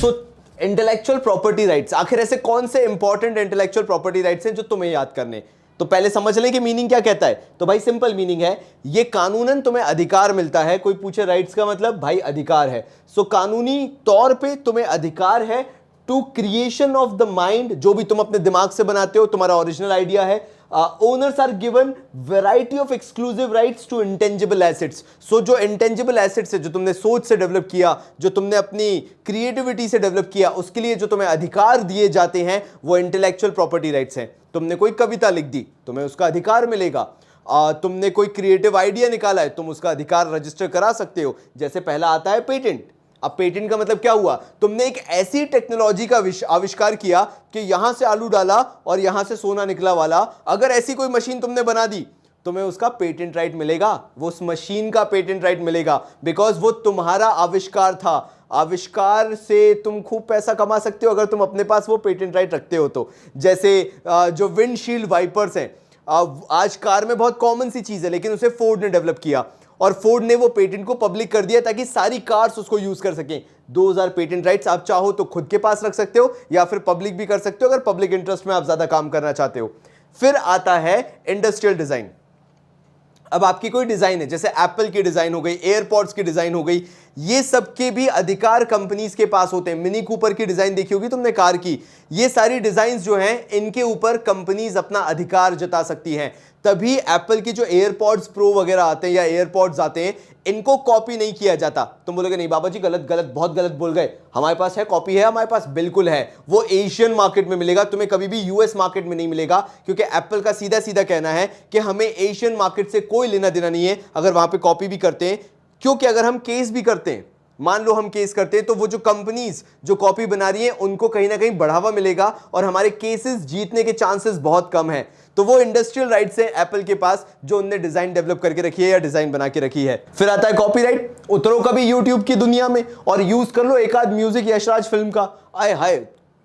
सो intellectual property rights, आखिर ऐसे कौन से इंपॉर्टेंट इंटेलेक्चुअल प्रॉपर्टी राइट्स हैं जो तुम्हें याद करने? तो पहले समझ लें कि मीनिंग क्या कहता है। तो भाई सिंपल मीनिंग है, ये कानूनन तुम्हें अधिकार मिलता है। कोई पूछे राइट्स का मतलब, भाई अधिकार है। सो कानूनी तौर पे तुम्हें अधिकार है to creation of the mind, जो भी तुम अपने दिमाग से बनाते हो, तुम्हारा ओरिजिनल आइडिया है। Owners are given variety of exclusive rights to intangible assets. So जो इंटेंजिबल एसेट्स है, जो तुमने सोच से डेवलप किया, जो तुमने अपनी क्रिएटिविटी से डेवलप किया, उसके लिए जो तुम्हें अधिकार दिए जाते हैं वो इंटेलेक्चुअल प्रॉपर्टी राइट्स हैं। तुमने कोई कविता लिख दी, तुम्हें उसका अधिकार मिलेगा। तुमने कोई क्रिएटिव आइडिया निकाला है, तुम उसका अधिकार रजिस्टर करा सकते हो। जैसे पहला आता है पेटेंट। अब पेटेंट का मतलब क्या हुआ? तुमने एक ऐसी टेक्नोलॉजी का आविष्कार किया कि यहां से आलू डाला और यहां से सोना निकला वाला, अगर ऐसी कोई मशीन तुमने बना दी, तुम्हें उसका पेटेंट राइट मिलेगा। वो उस मशीन का पेटेंट राइट मिलेगा, बिकॉज वो तुम्हारा आविष्कार था। आविष्कार से तुम खूब पैसा कमा सकते हो अगर तुम अपने पास वो पेटेंट राइट रखते हो तो। जैसे जो विंडशील्ड वाइपर्स हैं, आज कार में बहुत कॉमन सी चीज है, लेकिन उसे फोर्ड ने डेवलप किया और फोर्ड ने वो पेटेंट को पब्लिक कर दिया ताकि सारी कार्स उसको यूज कर सकें। 2000 पेटेंट राइट्स आप चाहो तो खुद के पास रख सकते हो या फिर पब्लिक भी कर सकते हो, अगर पब्लिक इंटरेस्ट में आप ज्यादा काम करना चाहते हो। फिर आता है इंडस्ट्रियल डिजाइन। अब आपकी कोई डिजाइन है, जैसे एप्पल की डिजाइन हो गई, एयरपॉड्स की डिजाइन हो गई, ये सब के भी अधिकार कंपनीज के पास होते हैं। मिनी कूपर की डिजाइन देखी होगी तुमने कार की, ये सारी डिजाइन्स जो हैं इनके ऊपर कंपनीज अपना अधिकार जता सकती हैं। तभी एप्पल की जो एयरपॉड्स प्रो वगैरह आते हैं या एयरपॉड्स आते हैं, इनको कॉपी नहीं किया जाता। तुम बोलोगे नहीं बाबा जी गलत गलत बहुत गलत बोल गए, हमारे पास है कॉपी है, हमारे पास बिल्कुल है। वो एशियन मार्केट में मिलेगा, तुम्हें कभी भी यूएस मार्केट में नहीं मिलेगा, क्योंकि एप्पल का सीधा सीधा कहना है कि हमें एशियन मार्केट से कोई लेना देना नहीं है अगर वहां पे कॉपी भी करते हैं। क्योंकि अगर हम केस भी करते हैं, मान लो हम केस करते हैं, तो वो जो कंपनीज जो कॉपी बना रही हैं उनको कहीं ना कहीं बढ़ावा मिलेगा और हमारे केसेस जीतने के चांसेस बहुत कम हैं। तो वो इंडस्ट्रियल राइट्स हैं एप्पल के पास, जो उन्होंने डिजाइन डेवलप करके रखी है या डिजाइन बना के रखी है। फिर आता है कॉपीराइट। उतरो कभी यूट्यूब की दुनिया में और यूज कर लो एक आध म्यूजिक यशराज फिल्म का, आए हाय,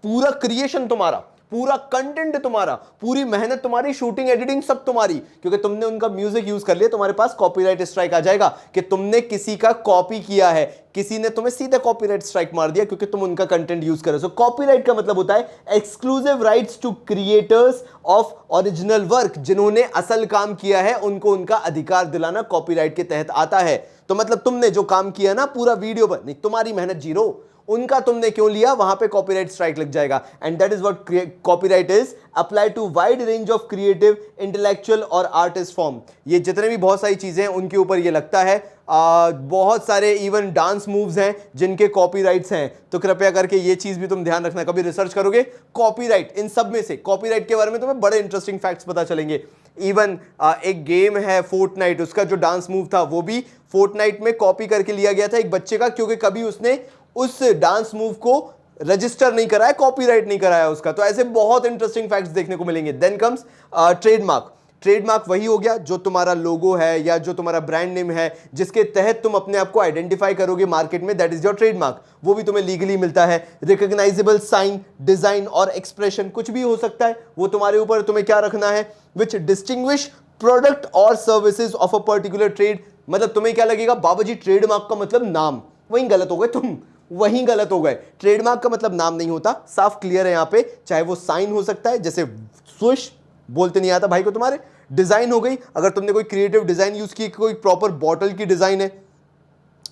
पूरा क्रिएशन तुम्हारा, पूरा कंटेंट तुम्हारा, पूरी मेहनत तुम्हारी, शूटिंग एडिटिंग सब तुम्हारी, क्योंकि तुमने उनका म्यूजिक यूज कर लिया, तुम्हारे पास कॉपीराइट स्ट्राइक आ जाएगा कि तुमने किसी का कॉपी किया है, किसी ने तुम्हें सीधा कॉपीराइट स्ट्राइक मार दिया क्योंकि तुम उनका कंटेंट यूज कर रहे हो। सो कॉपीराइट का मतलब होता है exclusive rights to creators of original work, जिन्होंने असल काम किया है उनको उनका अधिकार दिलाना कॉपीराइट के तहत आता है। तो मतलब तुमने जो काम किया ना पूरा वीडियो पर, नहीं तुम्हारी मेहनत जीरो, उनका तुमने क्यों लिया, वहां पे कॉपीराइट स्ट्राइक लग जाएगा। And that is what copyright is, apply to wide range of creative, intellectual और आर्टिस्ट फॉर्म। ये जितने भी बहुत सारी चीजें हैं उनके ऊपर ये लगता है। बहुत सारे इवन डांस मूव्स हैं जिनके कॉपीराइट्स हैं, तो कृपया करके ये चीज भी तुम ध्यान रखना। कभी रिसर्च करोगे कॉपीराइट, इन सब में से कॉपीराइट के बारे में तुम्हें बड़े इंटरेस्टिंग फैक्ट्स पता चलेंगे। इवन एक गेम है फोर्टनाइट, उसका जो डांस मूव था वो भी फोर्टनाइट में कॉपी करके लिया गया था एक बच्चे का, क्योंकि कभी उसने उस डांस मूव को रजिस्टर नहीं कराया, कॉपीराइट नहीं कराया उसका। तो ऐसे बहुत इंटरेस्टिंग फैक्ट्स देखने को मिलेंगे। Then comes trademark. ट्रेडमार्क वही हो गया जो तुम्हारा लोगो है या जो तुम्हारा ब्रांड नेम है, जिसके तहत तुम अपने आप को आइडेंटिफाई करोगे मार्केट में, दैट इज योर ट्रेडमार्क। वो भी तुम्हें लीगली मिलता है। रिकॉग्नाइजेबल साइन, डिजाइन और एक्सप्रेशन कुछ भी हो सकता है, वो तुम्हारे ऊपर, तुम्हें क्या रखना है। विच डिस्टिंग्विश प्रोडक्ट और services of a particular trade. मतलब तुम्हें क्या लगेगा बाबा जी ट्रेडमार्क का मतलब नाम, वहीं गलत हो गए तुम, वहीं गलत हो गए। ट्रेडमार्क का मतलब नाम नहीं होता, साफ क्लियर है यहां पे। चाहे वो साइन हो सकता है, जैसे स्विश बोलते नहीं आता भाई को तुम्हारे। डिजाइन हो गई, अगर तुमने कोई क्रिएटिव डिजाइन यूज की, कोई प्रॉपर बॉटल की डिजाइन है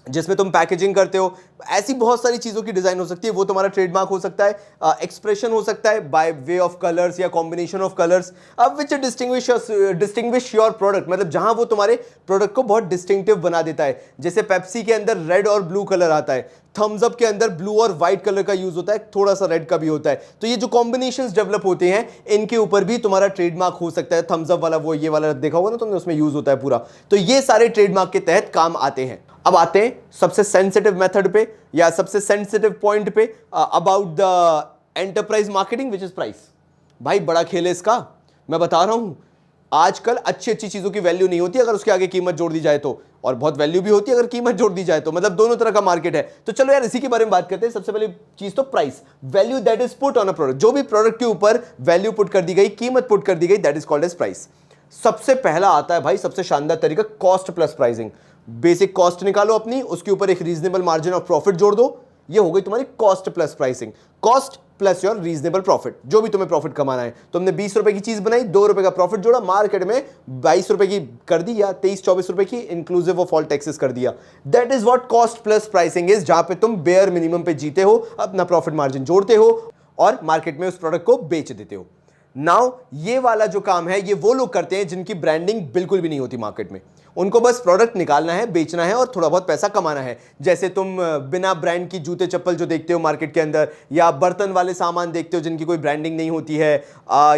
जिसमें तुम पैकेजिंग करते हो, ऐसी बहुत सारी चीजों की डिजाइन हो सकती है, वो तुम्हारा ट्रेडमार्क हो सकता है। एक्सप्रेशन हो सकता है बाय वे ऑफ कलर्स या कॉम्बिनेशन ऑफ कलर्स। अब विच डिस्टिंग्विश योर प्रोडक्ट, मतलब जहां वो तुम्हारे प्रोडक्ट को बहुत डिस्टिंक्टिव बना देता है। जैसे पेप्सी के अंदर रेड और ब्लू कलर आता है, थम्स अप के अंदर ब्लू और व्हाइट कलर का यूज होता है, थोड़ा सा रेड का भी होता है। तो ये जो कॉम्बिनेशंस डेवलप होते हैं इनके ऊपर भी तुम्हारा ट्रेडमार्क हो सकता है। थम्स अप वाला वो ये वाला देखा होगा ना तुमने, उसमें यूज होता है पूरा। तो ये सारे ट्रेडमार्क के तहत काम आते हैं। अब आते हैं सबसे सेंसिटिव मेथड पे या सबसे सेंसिटिव पॉइंट पे, about the enterprise marketing which is price. भाई बड़ा खेल है इसका, मैं बता रहा हूं। आजकल अच्छी अच्छी चीजों की वैल्यू नहीं होती अगर उसके आगे कीमत जोड़ दी जाए तो, और बहुत वैल्यू भी होती है अगर कीमत जोड़ दी जाए तो। मतलब दोनों तरह का मार्केट है। तो चलो यार इसी के बारे में बात करते हैं। सबसे पहली चीज तो price, value that is put on a product. जो भी प्रोडक्ट के ऊपर वैल्यू पुट कर दी गई, कीमत पुट कर दी गई, that is called as price. सबसे पहला आता है भाई सबसे शानदार तरीका, cost plus pricing. Basic cost निकालो अपनी, उसके ऊपर एक रीजनेबल मार्जिन ऑफ प्रॉफिट जोड़ दो, ये हो गई तुम्हारी cost plus pricing. Cost plus your reasonable profit, जो भी तुम्हें प्रॉफिट कमाना है। तुमने 20 रुपए की चीज बनाई, 2 रुपए का प्रॉफिट जोड़ा, मार्केट में 22 रुपए की कर दी या 23-24 रुपए की इंक्लूसिव ऑफ ऑल टैक्सेस कर दिया। That is what cost plus pricing is, जहां पे तुम बेयर मिनिमम पे जीते हो, अपना प्रॉफिट मार्जिन जोड़ते हो और मार्केट में उस प्रोडक्ट को बेच देते हो। नाउ ये वाला जो काम है ये वो लोग करते हैं जिनकी ब्रांडिंग बिल्कुल भी नहीं होती मार्केट में। उनको बस प्रोडक्ट निकालना है, बेचना है और थोड़ा बहुत पैसा कमाना है। जैसे तुम बिना ब्रांड की जूते चप्पल जो देखते हो मार्केट के अंदर, या बर्तन वाले सामान देखते हो जिनकी कोई ब्रांडिंग नहीं होती है,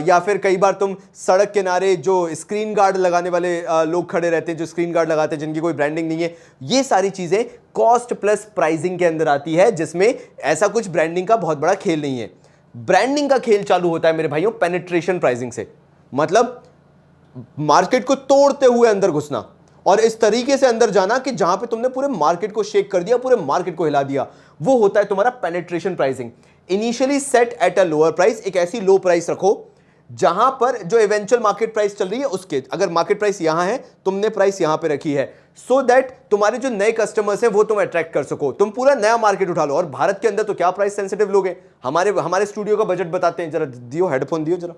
या फिर कई बार तुम सड़क किनारे जो स्क्रीन गार्ड लगाने वाले लोग खड़े रहते हैं, जो स्क्रीन गार्ड लगाते हैं जिनकी कोई ब्रांडिंग नहीं है। ये सारी चीजें कॉस्ट प्लस प्राइसिंग के अंदर आती है, जिसमें ऐसा कुछ ब्रांडिंग का बहुत बड़ा खेल नहीं है। ब्रांडिंग का खेल चालू होता है मेरे भाइयों पेनिट्रेशन प्राइसिंग से, मतलब मार्केट को तोड़ते हुए अंदर घुसना और इस तरीके से अंदर जाना कि जहां पे तुमने पूरे मार्केट को शेक कर दिया, पूरे मार्केट को हिला दिया, वो होता है तुम्हारा penetration pricing. Initially set at a lower price, एक ऐसी लो प्राइस रखो जहां पर जो इवेंचुअल मार्केट प्राइस चल रही है उसके, अगर मार्केट प्राइस यहां है, तुमने प्राइस यहां पे रखी है, सो दैट तुम्हारे जो नए कस्टमर्स हैं वो तुम अट्रैक्ट कर सको, तुम पूरा नया मार्केट उठा लो। और भारत के अंदर तो क्या प्राइस सेंसिटिव लोग हैं। हमारे स्टूडियो का बजट बताते हैं, जरा दियो हेडफोन दियो जरा,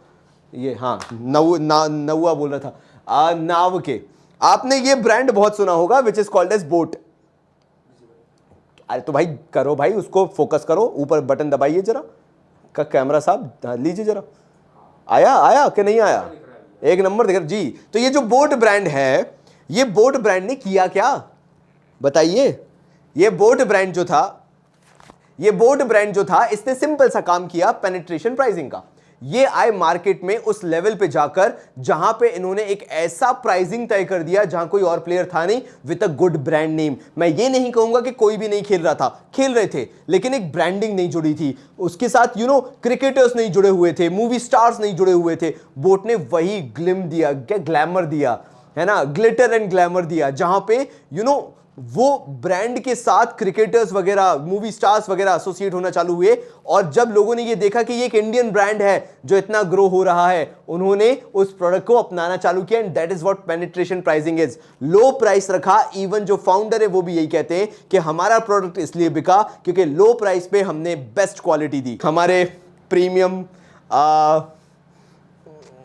ये हाँ नौवा बोल रहा था, नाव के। आपने ये ब्रांड बहुत सुना होगा which is called as boat. अरे तो भाई करो भाई, उसको फोकस करो, ऊपर बटन दबाइए जरा का कैमरा साहब, लीजिए जरा, आया कि नहीं आया, एक नंबर दिख रहा जी। तो ये जो बोट ब्रांड है, ये बोट ब्रांड ने किया क्या बताइए। ये बोट ब्रांड जो था इसने सिंपल सा काम किया पेनिट्रेशन प्राइसिंग का। ये आए मार्केट में उस लेवल पे जाकर जहां पे इन्होंने एक ऐसा प्राइसिंग तय कर दिया जहां कोई और प्लेयर था नहीं with a good brand name. मैं ये नहीं कहूंगा कि कोई भी नहीं खेल रहा था, खेल रहे थे, लेकिन एक ब्रांडिंग नहीं जुड़ी थी उसके साथ। क्रिकेटर्स नहीं जुड़े हुए थे, मूवी स्टार्स नहीं जुड़े हुए थे। बोट ने वही ग्लिम दिया, क्या ग्लैमर दिया है ना, ग्लिटर एंड ग्लैमर दिया, जहां पे वो ब्रांड के साथ क्रिकेटर्स वगैरह, मूवी स्टार्स वगैरह एसोसिएट होना चालू हुए। और जब लोगों ने ये देखा कि ये एक इंडियन ब्रांड है जो इतना ग्रो हो रहा है, उन्होंने उस प्रोडक्ट को अपनाना चालू किया। And that is what penetration pricing is. Low price रखा, इवन जो फाउंडर है वो भी यही कहते हैं कि हमारा प्रोडक्ट इसलिए बिका क्योंकि लो प्राइस पे हमने बेस्ट क्वालिटी दी। हमारे प्रीमियम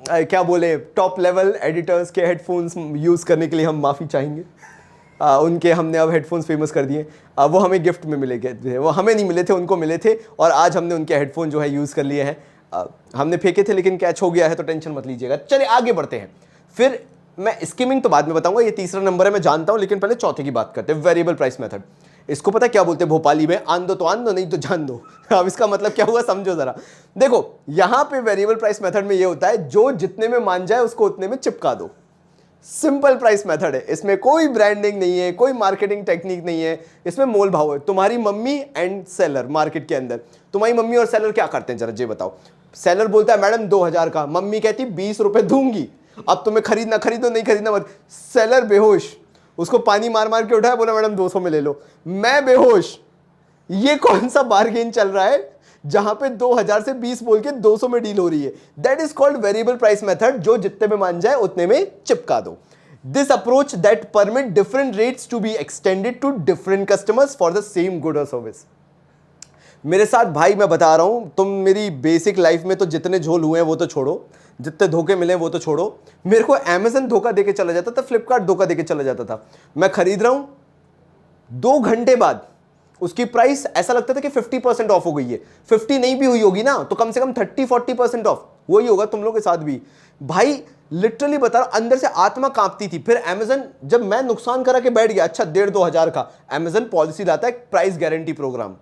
क्या बोले, टॉप लेवल एडिटर्स के हेडफोन्स यूज करने के लिए हम माफी चाहेंगे। उनके हमने अब हेडफोन्स फेमस कर दिए। वो हमें गिफ्ट में मिले थे, वो हमें नहीं मिले थे, उनको मिले थे। और आज हमने उनके हेडफोन जो है यूज़ कर लिए हैं। हमने फेंके थे लेकिन कैच हो गया है, तो टेंशन मत लीजिएगा। चलिए आगे बढ़ते हैं। फिर मैं स्कीमिंग तो बाद में बताऊंगा, ये तीसरा नंबर है मैं जानता हूं, लेकिन पहले चौथे की बात करते हैं, वेरिएबल प्राइस मेथड। इसको पता क्या बोलते हैं भोपाली में, आन दो तो आन दो, नहीं तो जान दो। अब इसका मतलब क्या हुआ समझो जरा। देखो यहां पे वेरिएबल प्राइस मेथड में ये होता है, जो जितने में मान जाए उसको उतने में चिपका दो। सिंपल प्राइस मेथड है, इसमें कोई ब्रांडिंग नहीं है, कोई मार्केटिंग टेक्निक नहीं है, इसमें मोल भाव है। तुम्हारी मम्मी एंड सेलर मार्केट के अंदर, तुम्हारी मम्मी और सेलर क्या करते हैं जरा ये बताओ। सेलर बोलता है मैडम 2000 का, मम्मी कहती 20 रुपए दूंगी, अब तुम्हें खरीदना खरीदो, नहीं खरीदना मत। सेलर बेहोश, उसको पानी मार मार के उठाया, बोला मैडम 200 में ले लो। मैं बेहोश, ये कौन सा बार्गेन चल रहा है जहां पे 2000 से 20 बोल के 200 में डील हो रही है। That is called variable price method, जो जितने में मान जाए उतने में चिपका दो। This approach that permit different rates to be extended to different customers for the same good और सर्विस। मेरे साथ भाई मैं बता रहा हूं, तुम मेरी बेसिक लाइफ में तो जितने झोल हुए हैं वो तो छोड़ो, जितने धोखे मिले वो तो छोड़ो। मेरे को अमेज़न धोखा देके चला जाता था, फ्लिपकार्ट धोखा देके चला जाता था। मैं खरीद रहा हूं, 2 घंटे बाद उसकी प्राइस ऐसा लगता था कि 50% ऑफ हो गई है। 50 नहीं भी हुई होगी ना, तो कम से कम 30-40% ऑफ वही होगा तुम लोग के साथ भी। भाई लिटरली बता रहा, अंदर से आत्मा कांपती थी। फिर अमेज़न, जब मैं नुकसान करा के बैठ गया, अच्छा 1,500-2 हज़ार का अमेज़न पॉलिसी लाता है, प्राइस गारंटी प्रोग्राम,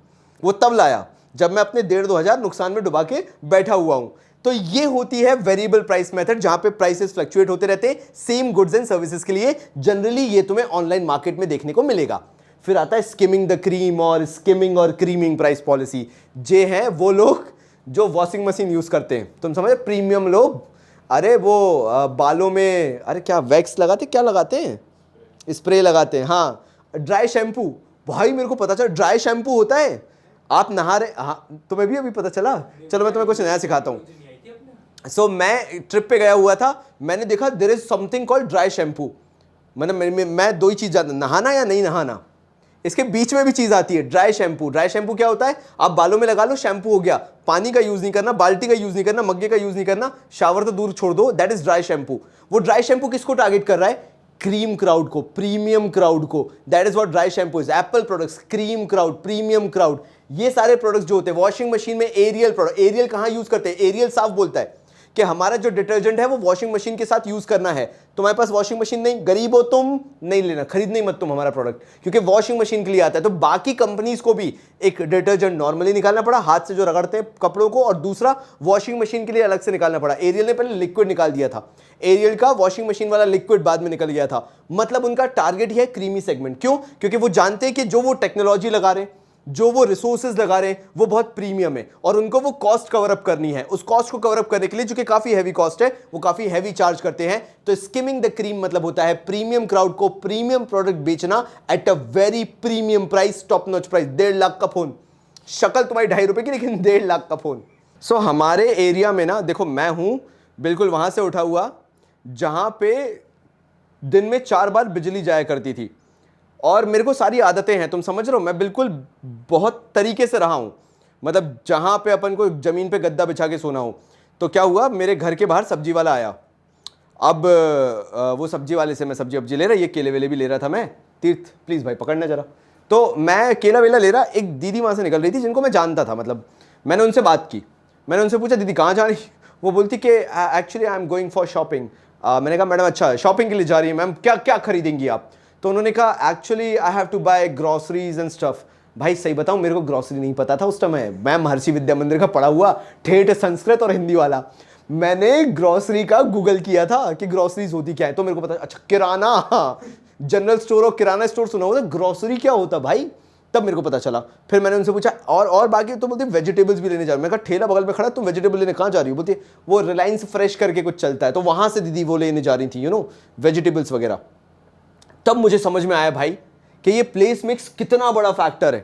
वो तब लाया जब मैं अपने 1,500-2 हज़ार नुकसान में डुबा के बैठा हुआ हूं। तो ये होती है वेरिएबल प्राइस मेथड, जहां पे प्राइसेस फ्लक्चुएट होते रहते हैं सेम गुड्स एंड सर्विसेज के लिए। जनरली ये तुम्हें ऑनलाइन मार्केट में देखने को मिलेगा। फिर आता है स्किमिंग द क्रीम और स्किमिंग और क्रीमिंग प्राइस पॉलिसी। जे हैं वो लोग जो वॉशिंग मशीन यूज करते हैं, तुम समझे, प्रीमियम लोग। अरे वो बालों में, अरे क्या वैक्स लगाते, क्या लगाते हैं, स्प्रे लगाते हैं, हाँ ड्राई शैम्पू। भाई मेरे को पता चला ड्राई शैम्पू होता है, आप नहा रहे, हाँ तुम्हें भी अभी पता चला। चलो मैं तुम्हें कुछ नया सिखाता हूँ। मैं ट्रिप पे गया हुआ था, मैंने देखा there is something called dry shampoo. मतलब मैं दो ही चीज जानता, नहाना या नहीं नहाना। इसके बीच में भी चीज आती है, ड्राई शैम्पू। ड्राई शैम्पू क्या होता है, आप बालों में लगा लो, शैम्पू हो गया, पानी का यूज नहीं करना, बाल्टी का यूज नहीं करना, मग्गे का यूज नहीं करना, शावर तो दूर छोड़ दो, दैट इज ड्राई शैम्पू। वो ड्राई शैम्पू किसको टारगेट कर रहा है, क्रीम क्राउड को, प्रीमियम क्राउड को, that is what dry shampoo is. Apple products, cream crowd, premium crowd, ये सारे प्रोडक्ट्स जो होते हैं। वॉशिंग मशीन में एरियल प्रोडक्ट, एरियल कहां यूज करते हैं, एरियल साफ बोलता है कि हमारा जो डिटर्जेंट है वो वॉशिंग मशीन के साथ यूज करना है। तुम्हारे पास वॉशिंग मशीन नहीं, गरीब हो तुम, नहीं लेना, खरीद नहीं मत तुम हमारा प्रोडक्ट, क्योंकि वॉशिंग मशीन के लिए आता है। तो बाकी कंपनीज को भी एक डिटर्जेंट नॉर्मली निकालना पड़ा, हाथ से जो रगड़ते हैं कपड़ों को, और दूसरा वॉशिंग मशीन के लिए अलग से निकालना पड़ा। एरियल ने पहले लिक्विड निकाल दिया था, एरियल का वॉशिंग मशीन वाला लिक्विड बाद में निकल गया था। मतलब उनका टारगेट ही है क्रीमी सेगमेंट। क्यों, क्योंकि वो जानते हैं कि जो वो टेक्नोलॉजी लगा रहे हैं, जो वो रिसोर्सेज लगा रहे हैं, वो बहुत प्रीमियम है, और उनको वो कॉस्ट कवर अप करनी है। उस कॉस्ट को कवर अप करने के लिए, जो कि काफी हैवी कॉस्ट है, वो काफी हैवी चार्ज करते हैं। तो स्किमिंग द क्रीम मतलब होता है प्रीमियम क्राउड को प्रीमियम प्रोडक्ट बेचना at a very premium price, top notch price. 1.5 lakh का फोन, शक्ल तुम्हारी 2.5 रुपए की, लेकिन 1.5 लाख का फोन। सो हमारे एरिया में ना, देखो मैं हूं बिल्कुल वहां से उठा हुआ जहां पे दिन में 4 बार बिजली जाया करती थी, और मेरे को सारी आदतें हैं, तुम समझ रहे हो। मैं बिल्कुल बहुत तरीके से रहा हूं, मतलब जहां पे अपन को जमीन पे गद्दा बिछा के सोना हो। तो क्या हुआ, मेरे घर के बाहर सब्जी वाला आया। अब वो सब्जी वाले से मैं सब्जी वब्जी ले रहा, ये केले वेले भी ले रहा था मैं। तीर्थ प्लीज भाई पकड़ना जरा। तो मैं केला वेला ले रहा, एक दीदी वहां से निकल रही थी जिनको मैं जानता था, मतलब मैंने उनसे बात की। मैंने उनसे पूछा दीदी कहाँ जा रही, वो बोलती कि actually I am going for shopping. मैंने कहा मैडम अच्छा शॉपिंग के लिए जा रही है मैम, क्या क्या खरीदेंगी आप। तो उन्होंने कहा actually I have to buy groceries and stuff. भाई सही बताऊं, मेरे को ग्रोसरी नहीं पता था उस समय। मैं महर्षि विद्या मंदिर का पढ़ा हुआ, ठेठ संस्कृत और हिंदी वाला। मैंने ग्रोसरी का गूगल किया था कि ग्रोसरीज होती क्या है, तो मेरे को पता, अच्छा किराना, जनरल स्टोर और किराना स्टोर सुना होता, ग्रोसरी क्या होता भाई, तब मेरे को पता चला। फिर मैंने उनसे पूछा और बाकी, तो बोलते वेजिटेबल्स भी लेने जा रही हूं। मैं कहा ठेला बगल में खड़ा, तुम वेजिटेबल लेने कहाँ जा रही हो, बोलती वो रिलायंस फ्रेश करके कुछ चलता है, तो वहां से दीदी वो लेने जा रही थी, वेजिटेबल्स वगैरह। तब मुझे समझ में आया भाई कि ये प्लेस मिक्स कितना बड़ा फैक्टर है,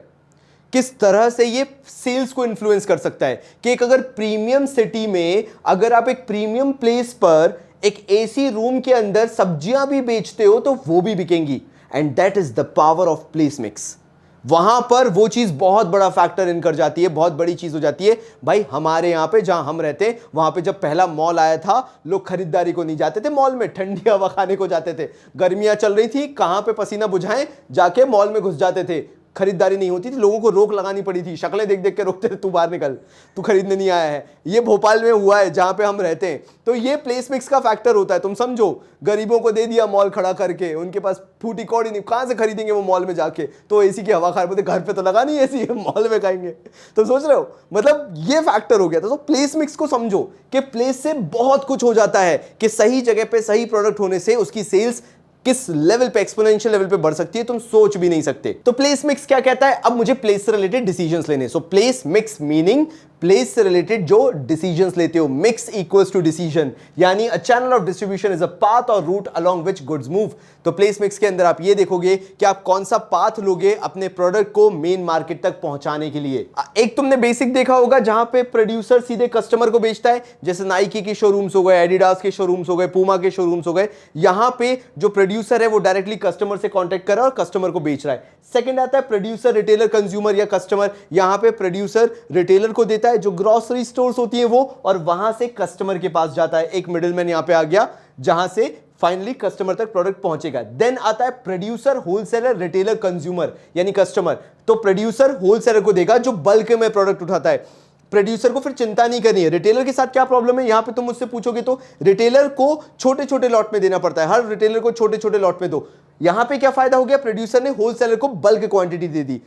किस तरह से ये सेल्स को इन्फ्लुएंस कर सकता है। कि एक अगर प्रीमियम सिटी में, अगर आप एक प्रीमियम प्लेस पर एक एसी रूम के अंदर सब्जियां भी बेचते हो तो वो भी बिकेंगी, and that is the power of place mix. वहां पर वो चीज बहुत बड़ा फैक्टर इन कर जाती है, बहुत बड़ी चीज हो जाती है। भाई हमारे यहां पे जहां हम रहते हैं, वहां पे जब पहला मॉल आया था, लोग खरीदारी को नहीं जाते थे मॉल में, ठंडी हवा खाने को जाते थे। गर्मियां चल रही थी, कहां पे पसीना बुझाएं, जाके मॉल में घुस जाते थे। खरीदारी नहीं होती थी, लोगों को रोक लगानी पड़ी थी, शक्लें देख देख के रोकते थे, तू बाहर निकल, तू खरीदने नहीं आया है। ये भोपाल में हुआ है जहां पे हम रहते हैं। तो ये प्लेस मिक्स का फैक्टर होता है। तुम समझो, गरीबों को दे दिया मॉल खड़ा करके, उनके पास फूटी कौड़ी नहीं, कहां से खरीदेंगे वो मॉल में जाके, तो एसी की हवा खा रहे, घर पे तो लगा नहीं एसी, मॉल में खाएंगे। तुम सोच रहे हो, मतलब ये फैक्टर हो गया था। तो प्लेस मिक्स को समझो कि प्लेस से बहुत कुछ हो जाता है, कि सही जगह पे सही प्रोडक्ट होने से उसकी सेल्स किस लेवल पे, एक्सपोनेंशियल लेवल पे बढ़ सकती है, तुम सोच भी नहीं सकते। तो प्लेस मिक्स क्या कहता है, अब मुझे प्लेस से रिलेटेड डिसीजंस लेने। So place mix meaning place से रिलेटेड जो डिसीजंस लेते हो। मिक्स इक्वल्स टू डिसीजन, यानी a channel of distribution is a path और route along which goods move. तो प्लेस मिक्स के अंदर आप ये देखोगे कि आप कौन सा पाथ लोगे अपने प्रोडक्ट को मेन मार्केट तक पहुंचाने के लिए। एक तुमने बेसिक देखा होगा जहां पे प्रोड्यूसर सीधे कस्टमर को बेचता है, जैसे नाइकी के शोरूम्स हो गए, एडिडास के शोरूम्स हो गए, पूमा के शोरूम्स हो गए। यहां पे जो प्रोड्यूसर है वो डायरेक्टली कस्टमर से कांटेक्ट कर रहा है और कस्टमर को बेच रहा है। सेकंड आता है प्रोड्यूसर, रिटेलर, कंज्यूमर या कस्टमर। यहां पे प्रोड्यूसर रिटेलर को देता है जो ग्रोसरी स्टोर्स होती है वो, और वहां से कस्टमर के पास जाता है। एक मिडिलमैन यहां पे आ गया जहां से फाइनली कस्टमर तक प्रोडक्ट पहुंचेगा। देन आता है प्रोड्यूसर, होलसेलर, रिटेलर, कंज्यूमर यानी कस्टमर। तो प्रोड्यूसर होलसेलर को देगा जो बल्क में प्रोडक्ट उठाता है। प्रोड्यूसर को फिर चिंता नहीं करनी है। रिटेलर के साथ क्या प्रॉब्लम है, यहां पे तुम मुझसे पूछोगे तो रिटेलर को छोटे छोटे लॉट में देना पड़ता है, हर रिटेलर को छोटे छोटे लॉट में दो। यहां पे क्या फायदा हो गया, प्रोड्यूसर ने होलसेलर को बल्क क्वांटिटी दे दी।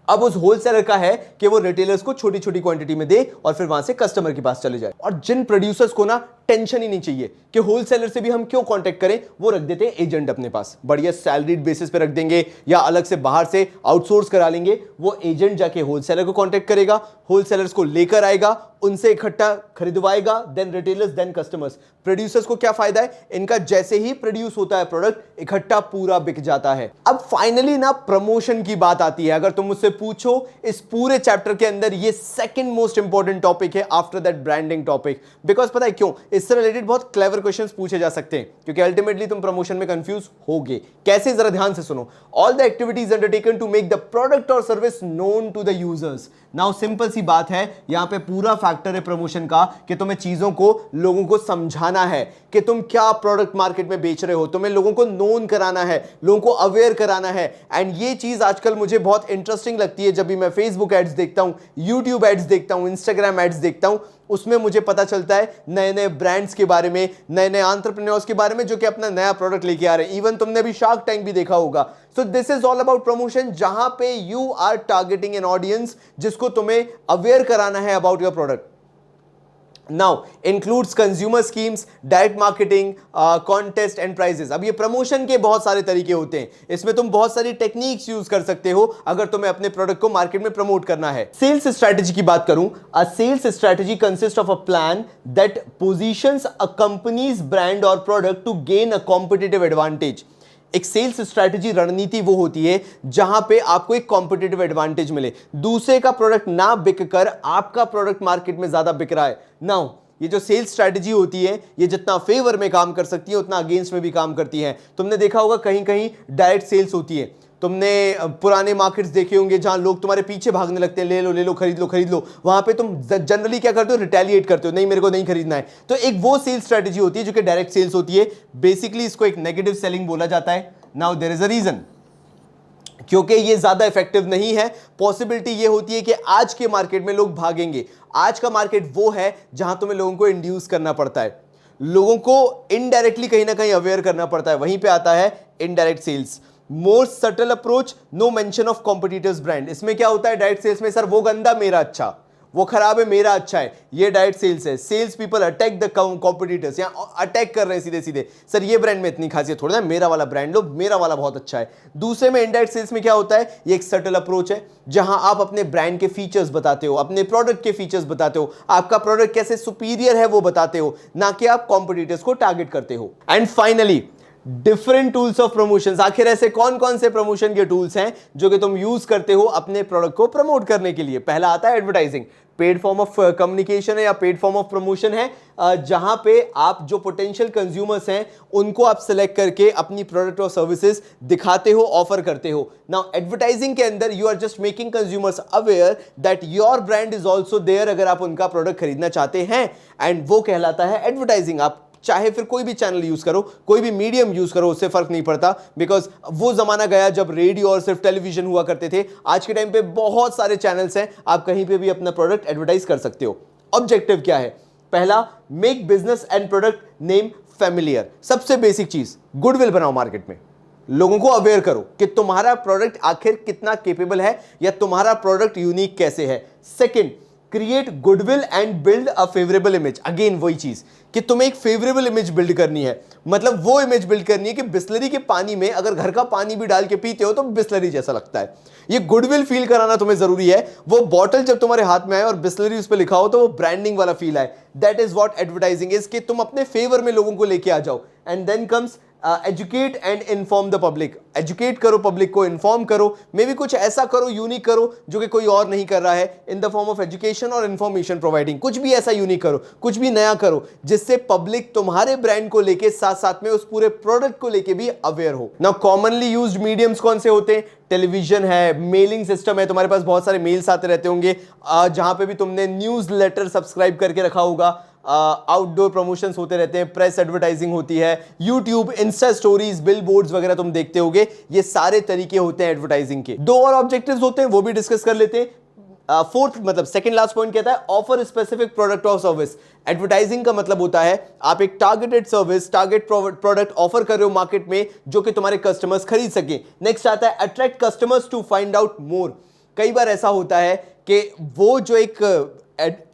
अब उस होलसेलर का है कि वो रिटेलर्स को छोटी छोटी क्वांटिटी में दे और फिर वहां से कस्टमर के पास चले जाए। और जिन प्रोड्यूसर्स को ना टेंशन ही नहीं चाहिए कि होलसेलर से भी हम क्यों कांटेक्ट करें, वो रख देते हैं एजेंट अपने पास, बढ़िया सैलरीड बेसिस पे रख देंगे या अलग से बाहर से आउटसोर्स करा लेंगे। वो एजेंट जाके होलसेलर को कांटेक्ट करेगा, होलसेलर्स को लेकर आएगा, उनसे इकट्ठा खरीदवाएगा, then retailers, then customers. Producers को क्या फायदा है, इनका जैसे ही प्रोड्यूस होता है प्रोडक्ट इकट्ठा पूरा बिक जाता है। अब फाइनली ना प्रमोशन की बात आती है। अगर तुम मुझसे पूछो इस पूरे चैप्टर के अंदर ये सेकंड मोस्ट इंपॉर्टेंट टॉपिक है after that branding topic. Because पता है क्यों, इससे रिलेटेड बहुत क्लेवर क्वेश्चंस पूछे जा सकते हैं, क्योंकि अल्टीमेटली तुम प्रमोशन में कंफ्यूज होगे। कैसे, जरा ध्यान से सुनो। All the activities undertaken to make the product और service known to the users. Now simple सी बात है, यहां पे पूरा फैक्टर है प्रमोशन का कि तुम्हें चीजों को लोगों को समझाना है कि तुम क्या प्रोडक्ट मार्केट में बेच रहे हो, तुम्हें लोगों को नोन कराना है, लोगों को अवेयर कराना है। एंड ये चीज आजकल मुझे बहुत इंटरेस्टिंग लगती है, जब भी मैं फेसबुक एड्स देखता हूं, यूट्यूब एड्स देखता हूं, इंस्टाग्राम एड्स देखता हूं, उसमें मुझे पता चलता है नए नए ब्रांड्स के बारे में, नए नए एंटरप्रेन्योर्स के बारे में जो कि अपना नया प्रोडक्ट लेके आ रहे हैं। इवन तुमने भी शार्क टैंक भी देखा होगा। So this is all about promotion, जहां पे you are targeting an audience जिसको तुम्हें अवेयर कराना है about your product. Now includes consumer schemes, direct marketing, contest and prizes। अब ये प्रमोशन के बहुत सारे तरीके होते हैं, इसमें तुम बहुत सारी टेक्निक्स यूज कर सकते हो अगर तुम्हें अपने प्रोडक्ट को मार्केट में प्रमोट करना है। सेल्स स्ट्रैटेजी की बात करूं, a sales strategy consist of a plan that positions a company's brand और product to gain a competitive advantage. एक सेल्स स्ट्रैटेजी रणनीति वो होती है जहां पे आपको एक कॉम्पिटिटिव एडवांटेज मिले, दूसरे का प्रोडक्ट ना बिक कर आपका प्रोडक्ट मार्केट में ज्यादा बिक रहा है। नाउ ये जो सेल्स स्ट्रैटेजी होती है, ये जितना फेवर में काम कर सकती है उतना अगेंस्ट में भी काम करती है। तुमने देखा होगा कहीं कहीं डायरेक्ट सेल्स होती है, तुमने पुराने मार्केट्स देखे होंगे जहां लोग तुम्हारे पीछे भागने लगते हैं, ले लो खरीद लो खरीद लो। वहां पे तुम जनरली क्या करते हो, रिटेलिएट करते हो, नहीं मेरे को नहीं खरीदना है। तो एक वो सेल्स स्ट्रैटेजी होती है जो कि डायरेक्ट सेल्स होती है। बेसिकली इसको एक नेगेटिव सेलिंग बोला जाता है। Now there is a reason, क्योंकि ये ज्यादा इफेक्टिव नहीं है। पॉसिबिलिटी ये होती है कि आज के मार्केट में लोग भागेंगे। आज का मार्केट वो है जहां तुम्हें लोगों को इंड्यूस करना पड़ता है, लोगों को इनडायरेक्टली कहीं ना कहीं अवेयर करना पड़ता है। वहीं पे आता है indirect sales. More subtle approach, no mention of competitors brand. इसमें क्या होता है डायरेक्ट सेल्स में, सर वो गंदा मेरा अच्छा, वो खराब है मेरा अच्छा है, ये डायरेक्ट सेल्स है। Sales people attack the competitors, यहां अटैक कर रहे हैं सीधे सीधे, सर ये ब्रांड में इतनी खासियत थोड़ा ना, मेरा वाला ब्रांड लो, मेरा वाला बहुत अच्छा है। दूसरे में इनडायरेक्ट सेल्स में क्या होता है, ये एक सटल अप्रोच है जहां आप अपने ब्रांड के फीचर्स बताते हो, अपने प्रोडक्ट के फीचर्स बताते हो, आपका प्रोडक्ट कैसे सुपीरियर है वो बताते हो, ना कि आप कॉम्पिटिटर्स को टारगेट करते हो। And finally different tools of promotion. आखिर ऐसे कौन कौन से प्रमोशन के टूल्स हैं जो कि तुम यूज करते हो अपने प्रोडक्ट को प्रमोट करने के लिए। पहला आता है advertising, paid form of communication है या पेड फॉर्म ऑफ प्रमोशन है, जहां पे आप जो पोटेंशियल कंज्यूमर्स हैं उनको आप सिलेक्ट करके अपनी प्रोडक्ट और सर्विसेज दिखाते हो, ऑफर करते हो। नाउ एडवर्टाइजिंग के अंदर you are just making consumers aware that your brand is also there अगर आप उनका प्रोडक्ट खरीदना चाहते हैं, एंड वो कहलाता है एडवर्टाइजिंग। आप चाहे फिर कोई भी चैनल यूज करो, कोई भी मीडियम यूज करो, उससे फर्क नहीं पड़ता, बिकॉज वो जमाना गया जब रेडियो और सिर्फ टेलीविजन हुआ करते थे। आज के टाइम पे बहुत सारे चैनल्स हैं, आप कहीं पे भी अपना प्रोडक्ट एडवर्टाइज कर सकते हो। ऑब्जेक्टिव क्या है, पहला make business and product name familiar. सबसे बेसिक चीज, गुडविल बनाओ मार्केट में, लोगों को अवेयर करो कि तुम्हारा प्रोडक्ट आखिर कितना केपेबल है या तुम्हारा प्रोडक्ट यूनिक कैसे है। Second, create goodwill and build a favourable image. Again वही चीज कि तुम्हें एक फेवरेबल इमेज बिल्ड करनी है, मतलब वो इमेज बिल्ड करनी है कि बिस्लरी के पानी में अगर घर का पानी भी डाल के पीते हो तो बिस्लरी जैसा लगता है। ये गुडविल फील कराना तुम्हें जरूरी है। वो बॉटल जब तुम्हारे हाथ में आए और बिस्लरी उस पर लिखा हो तो वो ब्रांडिंग वाला फील आए। That is what advertising is, कि तुम अपने फेवर में लोगों को लेके आ जाओ। And then comes educate and inform the public. Educate करो पब्लिक को, इन्फॉर्म करो, मे भी कुछ ऐसा करो, यूनिक करो जो कि कोई और नहीं कर रहा है, in the form of education और इन्फॉर्मेशन प्रोवाइडिंग। कुछ भी ऐसा यूनिक करो, कुछ भी नया करो जिससे पब्लिक तुम्हारे ब्रांड को लेके साथ साथ में उस पूरे प्रोडक्ट को लेके भी अवेयर हो। नाउ कॉमनली यूज्ड मीडियम्स कौन से होते हैं, टेलीविजन है, मेलिंग सिस्टम है, तुम्हारे पास बहुत सारे मेल्स आते रहते होंगे, जहां पे भी तुमने न्यूज लेटर सब्सक्राइब करके रखा होगा, आउटडोर प्रमोशंस होते रहते हैं, प्रेस एडवर्टाइजिंग होती है, YouTube, Insta stories, bill boards वगैरह तुम देखते होगे। ये सारे तरीके होते हैं एडवर्टाइजिंग के। दो और ऑब्जेक्टिव्स होते हैं, वो भी डिस्कस कर लेते हैं। फोर्थ मतलब सेकंड लास्ट पॉइंट कहता है ऑफर स्पेसिफिक प्रोडक्ट और सर्विस। एडवर्टाइजिंग का मतलब होता है आप एक targeted service, target product offer कर रहे हो मार्केट में जो कि तुम्हारे कस्टमर्स खरीद सके। नेक्स्ट आता है attract customers to find out more. कई बार ऐसा होता है कि वो जो एक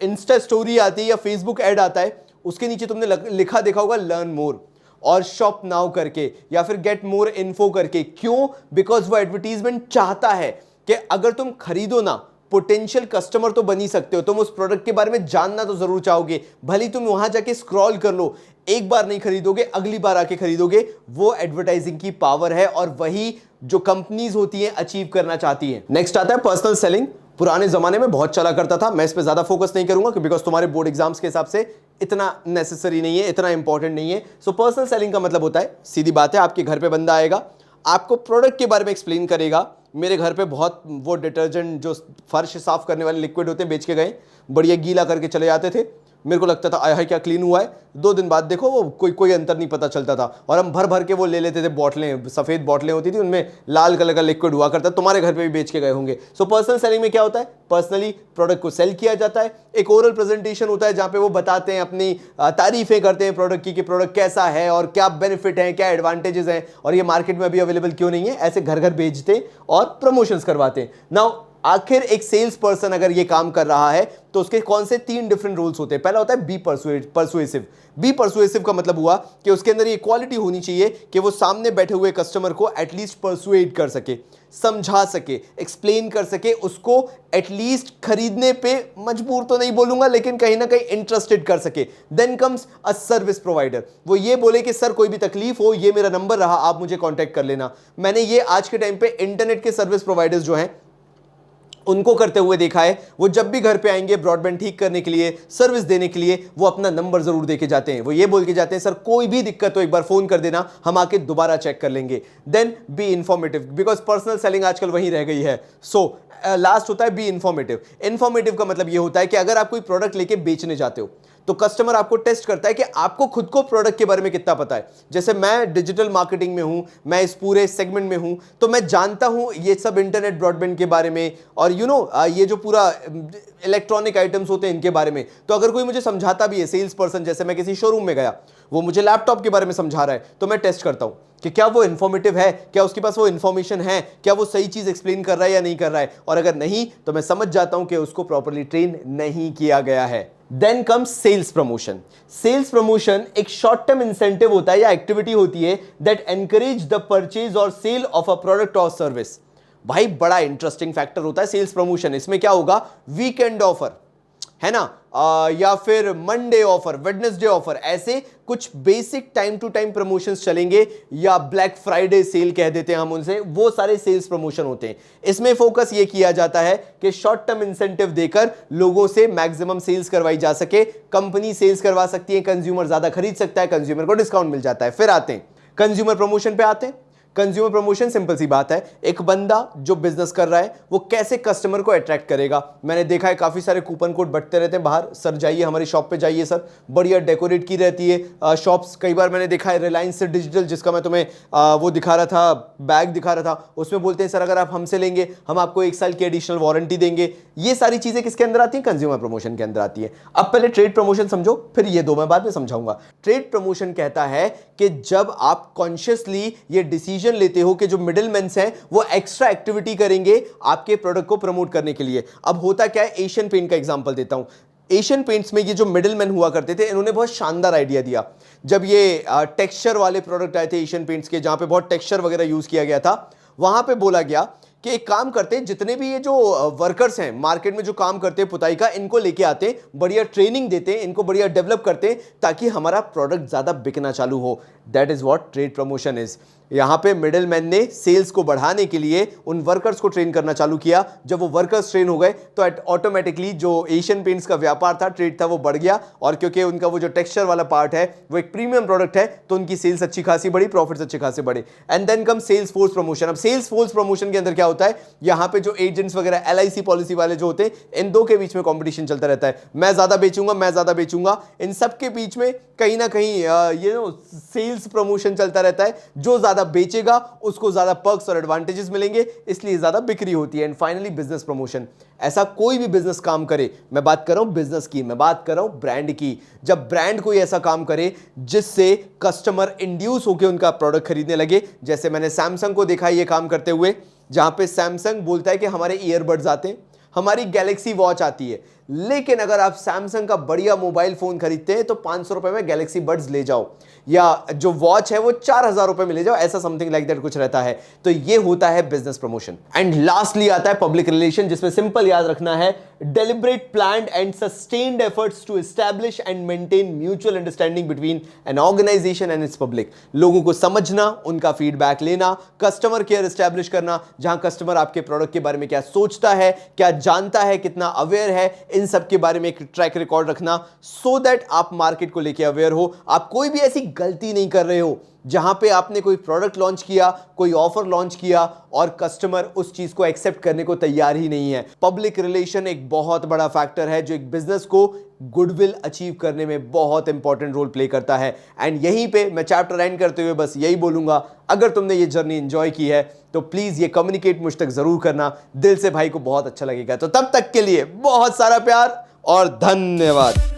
इंस्टा स्टोरी आती है या फेसबुक ऐड आता है, उसके नीचे तुमने लिखा देखा होगा लर्न मोर और शॉप नाउ करके या फिर गेट मोर इन्फो करके। क्यों? बिकॉज वो एडवर्टीजमेंट चाहता है कि अगर तुम खरीदो ना, पोटेंशियल कस्टमर तो बन ही सकते हो, तुम उस प्रोडक्ट के बारे में जानना तो जरूर चाहोगे, भले तुम वहां जाके स्क्रॉल कर लो, एक बार नहीं खरीदोगे, अगली बार आके खरीदोगे। वो एडवर्टाइजिंग की पावर है और वही जो कंपनीज होती हैं अचीव करना चाहती हैं। नेक्स्ट आता है पर्सनल सेलिंग। पुराने जमाने में बहुत चला करता था, मैं इस पे ज्यादा फोकस नहीं करूंगा बिकॉज तुम्हारे बोर्ड एग्जाम्स के हिसाब से इतना नेसेसरी नहीं है, इतना इंपॉर्टेंट नहीं है। सो पर्सनल सेलिंग का मतलब होता है, सीधी बात है, आपके घर पे बंदा आएगा, आपको प्रोडक्ट के बारे में एक्सप्लेन करेगा। मेरे घर पे बहुत वो डिटर्जेंट जो फर्श साफ करने वाले लिक्विड होते हैं बेच के गए, बढ़िया गीला करके चले जाते थे, मेरे को लगता था आया है क्या क्लीन हुआ है, 2 दिन बाद देखो वो कोई अंतर नहीं पता चलता था। और हम भर भर के वो ले लेते थे बोतलें, सफ़ेद बोतलें होती थी, उनमें लाल कलर का लिक्विड हुआ करता। तुम्हारे घर पे भी बेच के गए होंगे। सो पर्सनल सेलिंग में क्या होता है, पर्सनली प्रोडक्ट को सेल किया जाता है। एक ओरल प्रेजेंटेशन होता है जहाँ पे वो बताते हैं, अपनी तारीफें करते हैं प्रोडक्ट की, कि प्रोडक्ट कैसा है और क्या बेनिफिट है, क्या एडवांटेजेस हैं और ये मार्केट में अभी अवेलेबल क्यों नहीं है। ऐसे घर घर भेजते और प्रमोशंस करवाते हैं। नाउ आखिर एक सेल्स पर्सन अगर ये काम कर रहा है तो उसके कौन से 3 डिफरेंट रोल्स होते हैं। पहला होता है बी परसुएसिव। बी परसुएसिव का मतलब हुआ कि उसके अंदर ये क्वालिटी होनी चाहिए कि वो सामने बैठे हुए कस्टमर को एटलीस्ट परसुएड कर सके, समझा सके, एक्सप्लेन कर सके, उसको एटलीस्ट खरीदने पे मजबूर तो नहीं बोलूंगा लेकिन कहीं ना कहीं इंटरेस्टेड कर सके। Then comes a service provider. वो ये बोले कि सर कोई भी तकलीफ हो, ये मेरा नंबर रहा, आप मुझे कॉन्टैक्ट कर लेना। मैंने ये आज के टाइम पे इंटरनेट के सर्विस प्रोवाइडर्स जो हैं उनको करते हुए देखा है। वो जब भी घर पे आएंगे ब्रॉडबैंड ठीक करने के लिए, सर्विस देने के लिए, वो अपना नंबर जरूर देके जाते हैं। वो ये बोल के जाते हैं सर कोई भी दिक्कत हो एक बार फोन कर देना, हम आके दोबारा चेक कर लेंगे। Then be informative, because personal selling आजकल वहीं रह गई है। सो लास्ट होता है बी इंफॉर्मेटिव। इंफॉर्मेटिव का मतलब ये होता है कि अगर आप कोई प्रोडक्ट लेके बेचने जाते हो तो कस्टमर आपको टेस्ट करता है कि आपको खुद को प्रोडक्ट के बारे में कितना पता है। जैसे मैं डिजिटल मार्केटिंग में हूं, मैं इस पूरे सेगमेंट में हूं, तो मैं जानता हूं ये सब इंटरनेट ब्रॉडबैंड के बारे में और ये जो पूरा इलेक्ट्रॉनिक आइटम्स होते हैं इनके बारे में। तो अगर कोई मुझे समझाता भी है, सेल्स पर्सन, जैसे मैं किसी शोरूम में गया, वो मुझे लैपटॉप के बारे में समझा रहा है, तो मैं टेस्ट करता हूं कि क्या वो इन्फॉर्मेटिव है, क्या उसके पास वो इन्फॉर्मेशन है, क्या वो सही चीज एक्सप्लेन कर रहा है या नहीं कर रहा है। और अगर नहीं तो मैं समझ जाता हूं कि उसको प्रॉपर्ली ट्रेन नहीं किया गया है। Then comes sales promotion. Sales promotion एक शॉर्ट टर्म इंसेंटिव होता है या एक्टिविटी होती है दैट एनकरेज द परचेज और सेल ऑफ अ प्रोडक्ट और सर्विस। भाई बड़ा इंटरेस्टिंग फैक्टर होता है सेल्स प्रमोशन। इसमें क्या होगा, वीकेंड ऑफर है ना, या फिर मंडे ऑफर, वेडनेसडे ऑफर, ऐसे कुछ basic time to time promotions चलेंगे, या ब्लैक फ्राइडे सेल कह देते हैं हम उनसे, वो सारे सेल्स प्रमोशन होते हैं। इसमें फोकस ये किया जाता है कि शॉर्ट टर्म इंसेंटिव देकर लोगों से मैक्सिमम सेल्स करवाई जा सके। कंपनी सेल्स करवा सकती है, कंज्यूमर ज्यादा खरीद सकता है, कंज्यूमर को डिस्काउंट मिल जाता है। फिर आते हैं कंज्यूमर प्रमोशन पे आते हैं। कंज्यूमर प्रमोशन सिंपल सी बात है, एक बंदा जो बिजनेस कर रहा है वो कैसे कस्टमर को अट्रैक्ट करेगा। मैंने देखा है काफी सारे कूपन कोड बंटते रहते हैं बाहर, सर जाइए हमारी शॉप पे जाइए सर, बढ़िया डेकोरेट की रहती है शॉप्स। कई बार मैंने देखा है रिलायंस से डिजिटल, जिसका मैं तुम्हें वो दिखा रहा था, बैग दिखा रहा था, उसमें बोलते हैं सर अगर आप हमसे लेंगे हम आपको 1 साल की एडिशनल वारंटी देंगे। ये सारी चीजें किसके अंदर आती है, कंज्यूमर प्रमोशन के अंदर आती है। अब पहले ट्रेड प्रमोशन समझो, फिर ये 2 मैं बाद में समझाऊंगा। ट्रेड प्रमोशन कहता है कि जब आप कॉन्शियसली ये डिसीजन लेते हो कि जो मिडिलमैन्स हैं वो एक्स्ट्रा एक्टिविटी करेंगे आपके प्रोडक्ट को प्रमोट करने के लिए। अब होता क्या है, एशियन पेंट का एग्जांपल देता हूं। एशियन पेंट्स में ये जो मिडिलमैन हुआ करते थे, इन्होंने बहुत शानदार आइडिया दिया। जब ये टेक्सचर वाले प्रोडक्ट आए थे एशियन पेंट्स के, जहां पे बहुत टेक्सचर वगैरह यूज किया गया था, वहां पे बोला गया कि एक काम करते हैं, जितने भी ये जो वर्कर्स हैं मार्केट में जो काम करते हैं पुताई का, इनको लेके आते हैं, बढ़िया ट्रेनिंग देते हैं, इनको बढ़िया डेवलप करते हैं ताकि हमारा प्रोडक्ट ज्यादा बिकना चालू हो। That is what trade promotion is. यहां पे मिडिलमैन ने सेल्स को बढ़ाने के लिए उन वर्कर्स को ट्रेन करना चालू किया। जब वो वर्कर्स ट्रेन हो गए तो ऑटोमेटिकली जो एशियन पेंट्स का व्यापार था, ट्रेड था, वो बढ़ गया। और क्योंकि उनका वो जो टेक्सचर वाला पार्ट है वो एक प्रीमियम प्रोडक्ट है, तो उनकी सेल्स अच्छी खासी बढ़ी, प्रॉफिट्स अच्छे खासे बढ़े। And then come sales force promotion. अब सेल्स फोर्स प्रमोशन के अंदर क्या होता है, यहां पे जो एजेंट्स वगैरह LIC पॉलिसी वाले जो होते हैं, इन 2 के बीच में कंपटीशन चलता रहता है। मैं ज्यादा बेचूंगा, मैं ज्यादा बेचूंगा, इन सब के बीच में कहीं ना कहीं सेल्स प्रमोशन चलता रहता है। जो ज्यादा बेचेगा उसको ज्यादा पर्क्स और एडवांटेजेस मिलेंगे, इसलिए ज्यादा बिक्री होती है। And finally business promotion. ऐसा कोई भी बिजनेस काम करे, मैं बात कर रहा हूं बिजनेस की, मैं बात कर रहा हूं ब्रांड की, जब ब्रांड कोई ऐसा काम करे जिससे कस्टमर इंड्यूस होकर उनका प्रोडक्ट खरीदने लगे। जैसे मैंने सैमसंग को देखा ये काम करते हुए, जहां पे सैमसंग बोलता है कि हमारे ईयरबड्स आते हैं, हमारी गैलेक्सी वॉच आती है, लेकिन अगर आप सैमसंग का बढ़िया मोबाइल फोन खरीदते हैं तो 500 रुपए में गैलेक्सी बड्स ले जाओ, या जो वॉच है वो 4000 रुपए में ले जाओ, ऐसा समथिंग लाइक दैट कुछ रहता है। तो ये होता है बिजनेस प्रमोशन। एंड लास्टली आता है पब्लिक रिलेशन, जिसमें सिंपल याद रखना है, deliberate planned and sustained efforts to establish and maintain mutual understanding between an organization and its public. लोगों को समझना, उनका फीडबैक लेना, कस्टमर केयर एस्टैब्लिश करना, जहां कस्टमर आपके प्रोडक्ट के बारे में क्या सोचता है, क्या जानता है, कितना अवेयर है, इन सब के बारे में एक ट्रैक रिकॉर्ड रखना, सो दैट आप मार्केट को लेके अवेयर हो, आप कोई भी ऐसी गलती नहीं कर रहे हो जहां पे आपने कोई प्रोडक्ट लॉन्च किया, कोई ऑफर लॉन्च किया और कस्टमर उस चीज को एक्सेप्ट करने को तैयार ही नहीं है। पब्लिक रिलेशन एक बहुत बड़ा फैक्टर है जो एक बिजनेस को गुडविल अचीव करने में बहुत इंपॉर्टेंट रोल प्ले करता है। एंड यहीं पे मैं चैप्टर एंड करते हुए बस यही बोलूंगा, अगर तुमने ये जर्नी एंजॉय की है तो प्लीज ये कम्युनिकेट मुझ तक जरूर करना, दिल से भाई को बहुत अच्छा लगेगा। तो तब तक के लिए बहुत सारा प्यार और धन्यवाद।